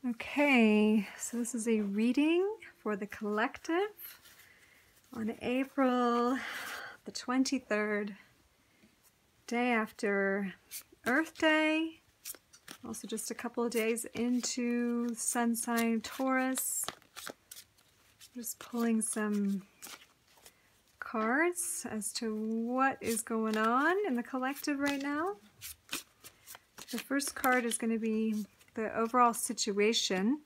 Okay, so this is a reading for the collective on April the 23rd, day after Earth Day, also just a couple of days into Sun sign Taurus. Just pulling some cards as to what is going on in the collective right now. The first card is going to be the overall situation.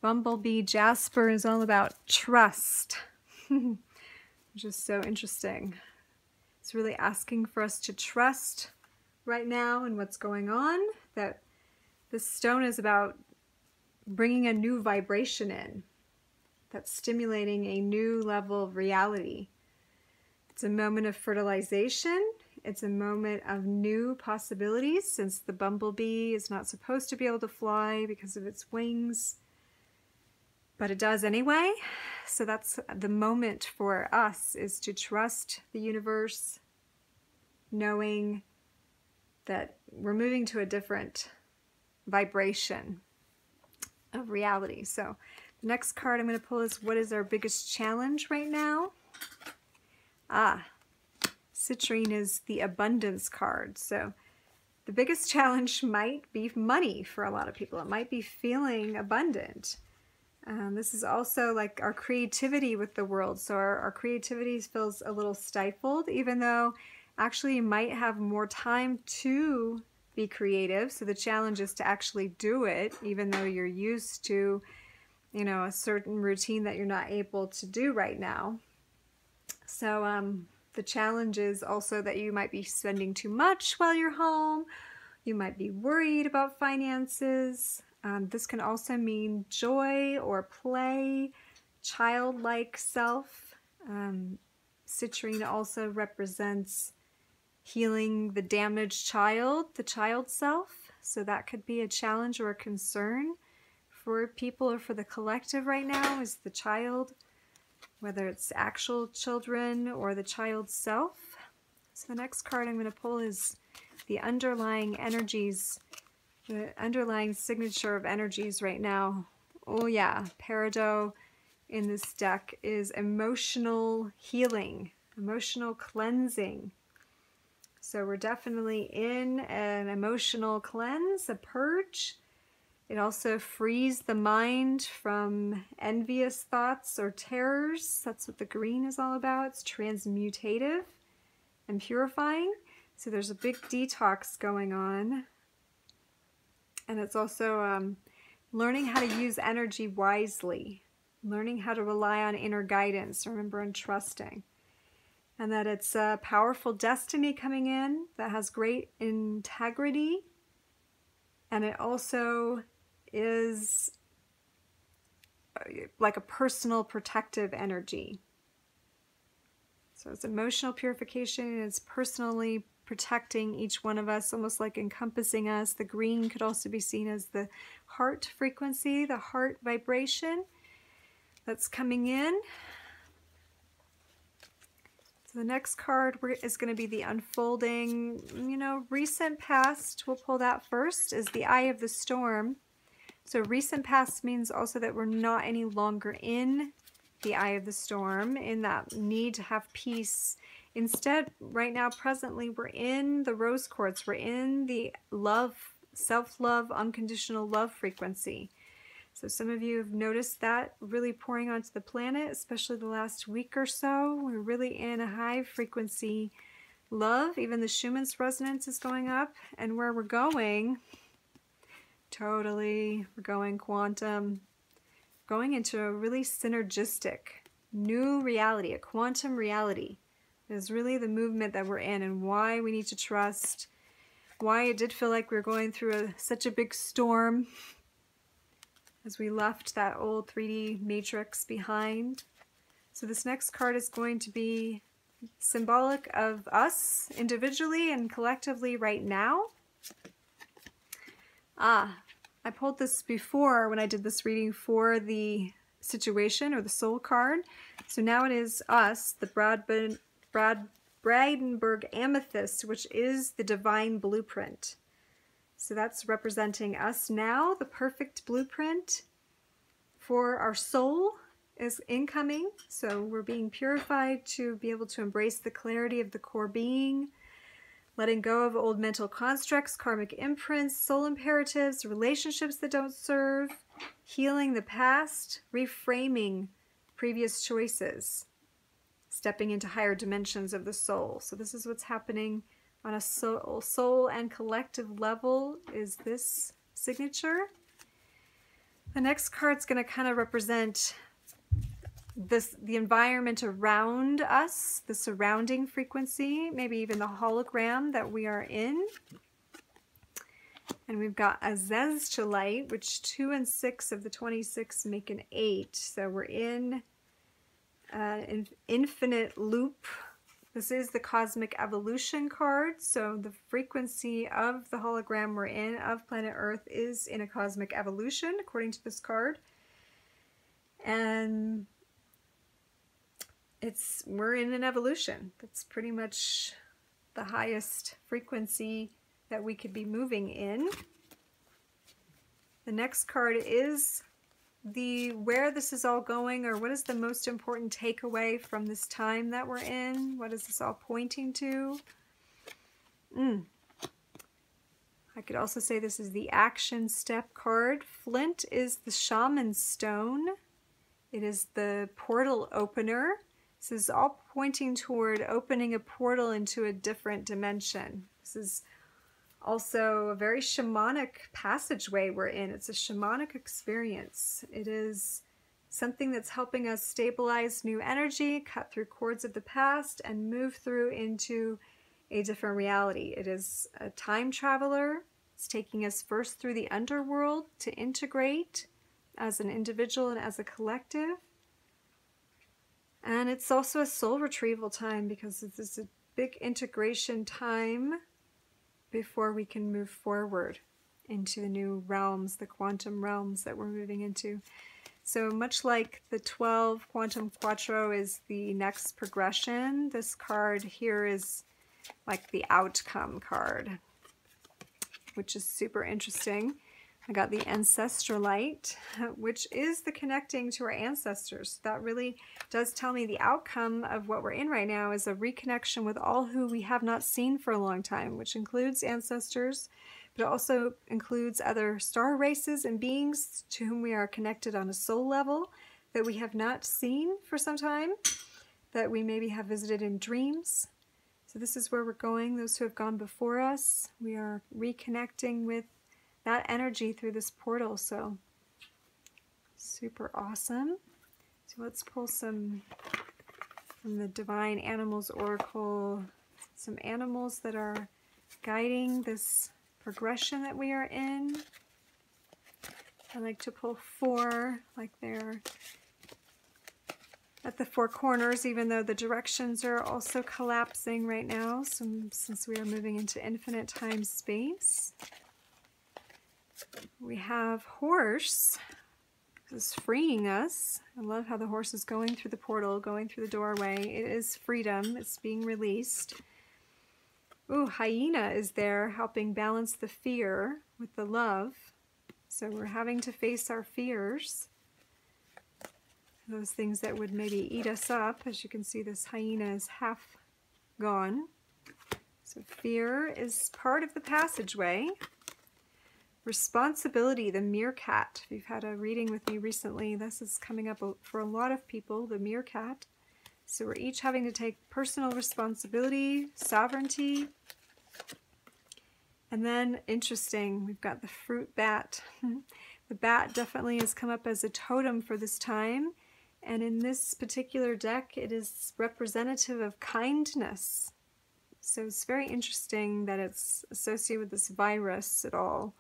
Bumblebee Jasper is all about trust, which is so interesting. It's really asking for us to trust right now in what's going on, that this stone is about bringing a new vibration in, that's stimulating a new level of reality. It's a moment of fertilization. It's a moment of new possibilities, since the bumblebee is not supposed to be able to fly because of its wings, but it does anyway. So that's the moment for us, is to trust the universe, knowing that we're moving to a different vibration of reality. So the next card I'm going to pull is, what is our biggest challenge right now? Citrine is the abundance card. So the biggest challenge might be money for a lot of people. It might be feeling abundant. This is also like our creativity with the world. So our creativity feels a little stifled, even though actually you might have more time to be creative. So the challenge is to actually do it, even though you're used to, a certain routine that you're not able to do right now. So the challenge is also that you might be spending too much while you're home. You might be worried about finances. This can also mean joy or play, childlike self. Citrine also represents healing the damaged child, the child self. So that could be a challenge or a concern for people or for the collective right now, is the child, whether it's actual children or the child's self. So the next card I'm going to pull is the underlying energies, the underlying signature of energies right now. Oh yeah, Peridot in this deck is emotional healing, emotional cleansing. So we're definitely in an emotional cleanse, a purge. It also frees the mind from envious thoughts or terrors. That's what the green is all about. It's transmutative and purifying. So there's a big detox going on. And it's also learning how to use energy wisely, learning how to rely on inner guidance, remember, and trusting. And that it's a powerful destiny coming in that has great integrity. And it also is like a personal protective energy. So it's emotional purification, and it's personally protecting each one of us, almost like encompassing us. The green could also be seen as the heart frequency, the heart vibration that's coming in. So the next card is going to be the unfolding, recent past. We'll pull that first, is the Eye of the Storm. So recent past means also that we're not any longer in the eye of the storm, in that need to have peace. Instead, right now, presently, we're in the rose quartz. We're in the love, self-love, unconditional love frequency. So some of you have noticed that really pouring onto the planet, especially the last week or so. We're really in a high frequency love. Even the Schumann's resonance is going up. And where we're going, totally, we're going quantum, going into a really synergistic new reality, a quantum reality. Is really the movement that we're in, and why we need to trust, why it did feel like we were going through such a big storm as we left that old 3D matrix behind. So this next card is going to be symbolic of us individually and collectively right now. I pulled this before when I did this reading for the situation or the soul card. So now it is us, the Brandenburg Amethyst, which is the divine blueprint. So that's representing us now. The perfect blueprint for our soul is incoming. So we're being purified to be able to embrace the clarity of the core being, letting go of old mental constructs, karmic imprints, soul imperatives, relationships that don't serve, healing the past, reframing previous choices, stepping into higher dimensions of the soul. So this is what's happening on a soul and collective level, is this signature. The next card's going to kind of represent the environment around us, the surrounding frequency, maybe even the hologram that we are in. And we've got Azeztulite, which 2 and 6 of the 26 make an 8. So we're in an infinite loop. This is the Cosmic Evolution card. So the frequency of the hologram we're in, of planet Earth, is in a cosmic evolution, according to this card. And we're in an evolution. That's pretty much the highest frequency that we could be moving in. The next card is where this is all going, or what is the most important takeaway from this time that we're in? What is this all pointing to? I could also say this is the action step card. Flint is the shaman stone. It is the portal opener. This is all pointing toward opening a portal into a different dimension. This is also a very shamanic passageway we're in. It's a shamanic experience. It is something that's helping us stabilize new energy, cut through cords of the past, and move through into a different reality. It is a time traveler. It's taking us first through the underworld to integrate as an individual and as a collective. And it's also a soul retrieval time, because it's a big integration time before we can move forward into the new realms, the quantum realms that we're moving into. So much like the 12 Quantum Quattro is the next progression, this card here is like the outcome card, which is super interesting. I got the Ancestralite, which is the connecting to our ancestors. That really does tell me the outcome of what we're in right now is a reconnection with all who we have not seen for a long time, which includes ancestors, but it also includes other star races and beings to whom we are connected on a soul level that we have not seen for some time, that we maybe have visited in dreams. So this is where we're going. Those who have gone before us, we are reconnecting with that energy through this portal. So super awesome. So let's pull some from the Divine Animals Oracle, some animals that are guiding this progression that we are in. I like to pull 4, like they're at the 4 corners, even though the directions are also collapsing right now, since we are moving into infinite time space. We have Horse. This is freeing us. I love how the horse is going through the portal, going through the doorway. It is freedom. It's being released. Ooh, Hyena is there helping balance the fear with the love. So we're having to face our fears. Those things that would maybe eat us up. As you can see, this hyena is half gone. So fear is part of the passageway. Responsibility, the meerkat. If you've had a reading with me recently, this is coming up for a lot of people, the meerkat. So we're each having to take personal responsibility, sovereignty. And then, interesting, we've got the fruit bat. The bat definitely has come up as a totem for this time. And in this particular deck, it is representative of kindness. So it's very interesting that it's associated with this virus at all.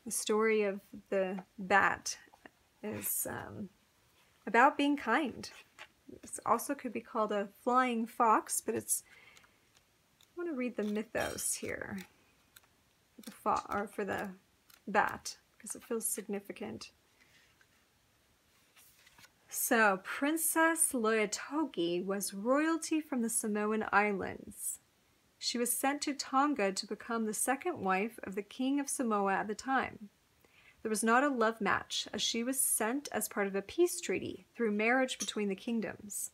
The story of the bat is about being kind. It also could be called a flying fox, but it's, I want to read the mythos here for the bat, because it feels significant. So, Princess Loyatogi was royalty from the Samoan Islands. She was sent to Tonga to become the second wife of the king of Samoa at the time. There was not a love match, as she was sent as part of a peace treaty through marriage between the kingdoms.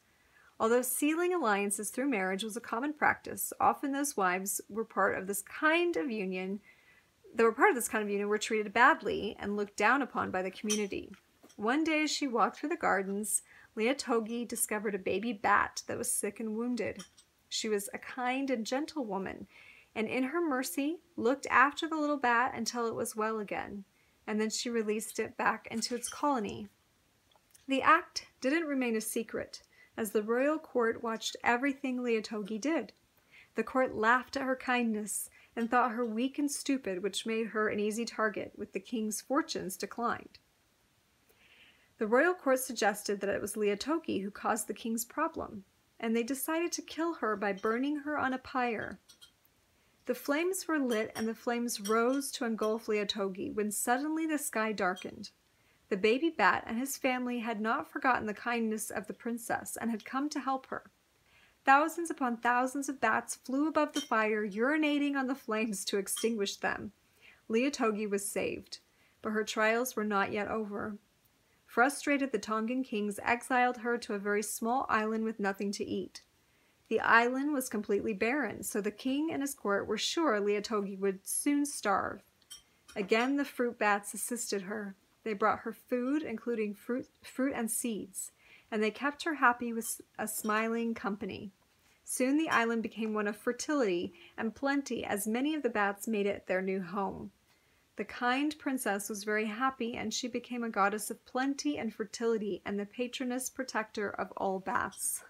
Although sealing alliances through marriage was a common practice, often those wives were part of this kind of union were treated badly and looked down upon by the community. One day as she walked through the gardens, Leotogi discovered a baby bat that was sick and wounded. She was a kind and gentle woman, and in her mercy looked after the little bat until it was well again, and then she released it back into its colony. The act didn't remain a secret, as the royal court watched everything Leotogi did. The court laughed at her kindness and thought her weak and stupid, which made her an easy target, with the king's fortunes declined. The royal court suggested that it was Leotogi who caused the king's problem, and they decided to kill her by burning her on a pyre. The flames were lit, and the flames rose to engulf Leotogi when suddenly the sky darkened. The baby bat and his family had not forgotten the kindness of the princess and had come to help her. Thousands upon thousands of bats flew above the fire, urinating on the flames to extinguish them. Leotogi was saved, but her trials were not yet over. Frustrated, the Tongan kings exiled her to a very small island with nothing to eat. The island was completely barren, so the king and his court were sure Leotogi would soon starve. Again, the fruit bats assisted her. They brought her food, including fruit and seeds, and they kept her happy with a smiling company. Soon the island became one of fertility and plenty, as many of the bats made it their new home. The kind princess was very happy, and she became a goddess of plenty and fertility and the patroness protector of all bats.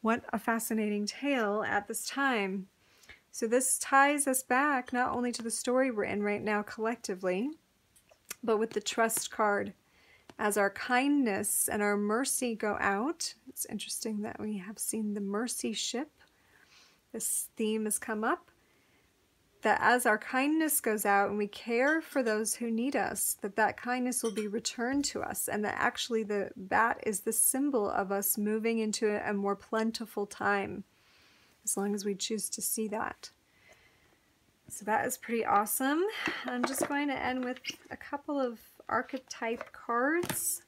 What a fascinating tale at this time. So this ties us back not only to the story we're in right now collectively, but with the trust card. As our kindness and our mercy go out, it's interesting that we have seen the mercy ship. This theme has come up. That as our kindness goes out and we care for those who need us, that kindness will be returned to us, and that actually the bat is the symbol of us moving into a more plentiful time, as long as we choose to see that. So that is pretty awesome. I'm just going to end with a couple of archetype cards.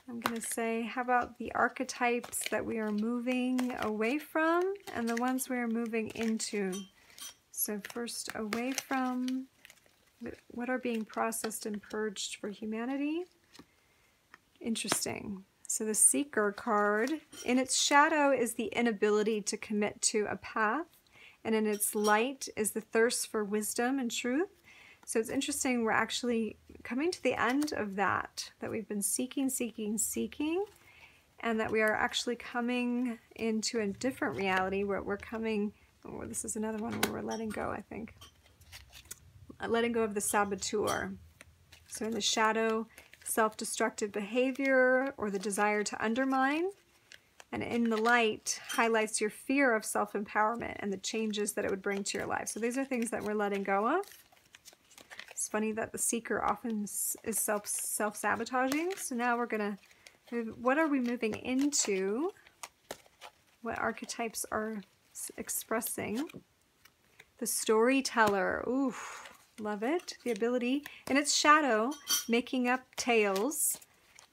I'm going to say, how about the archetypes that we are moving away from and the ones we are moving into? So first, away from, what are being processed and purged for humanity? Interesting. So the Seeker card, in its shadow is the inability to commit to a path, and in its light is the thirst for wisdom and truth. So it's interesting, we're actually coming to the end of that we've been seeking, and that we are actually coming into a different reality where we're coming. Oh, this is another one where we're letting go, I think. Letting go of the saboteur. So in the shadow, self-destructive behavior or the desire to undermine. And in the light, highlights your fear of self-empowerment and the changes that it would bring to your life. So these are things that we're letting go of. It's funny that the Seeker often is self-sabotaging. So now we're going to move, what are we moving into? What archetypes are expressing? The Storyteller. Ooh, love it. The ability, in its shadow, making up tales,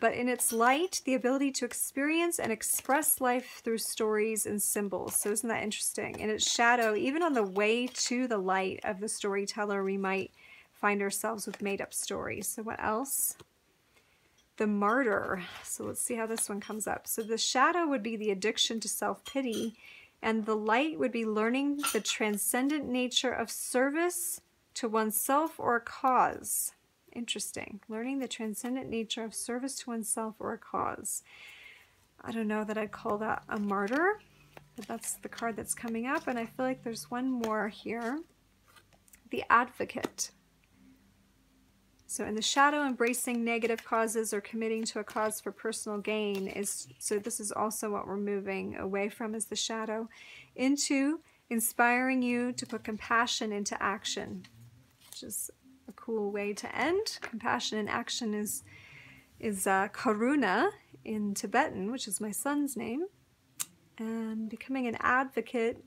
but in its light, the ability to experience and express life through stories and symbols. So isn't that interesting? In its shadow, even on the way to the light of the Storyteller, we might find ourselves with made-up stories. So what else? The Martyr. So let's see how this one comes up. So the shadow would be the addiction to self-pity, and the light would be learning the transcendent nature of service to oneself or a cause. Interesting. Learning the transcendent nature of service to oneself or a cause. I don't know that I'd call that a martyr, but that's the card that's coming up. And I feel like there's one more here. The Advocate. So in the shadow, embracing negative causes or committing to a cause for personal gain is, so this is also what we're moving away from, is the shadow, into inspiring you to put compassion into action, which is a cool way to end. Compassion in action is karuna in Tibetan, which is my son's name. and becoming an advocate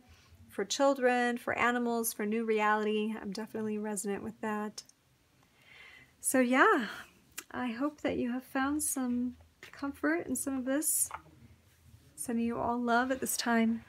for children, for animals, for new reality. I'm definitely resonant with that. So yeah, I hope that you have found some comfort in some of this. Sending you all love at this time.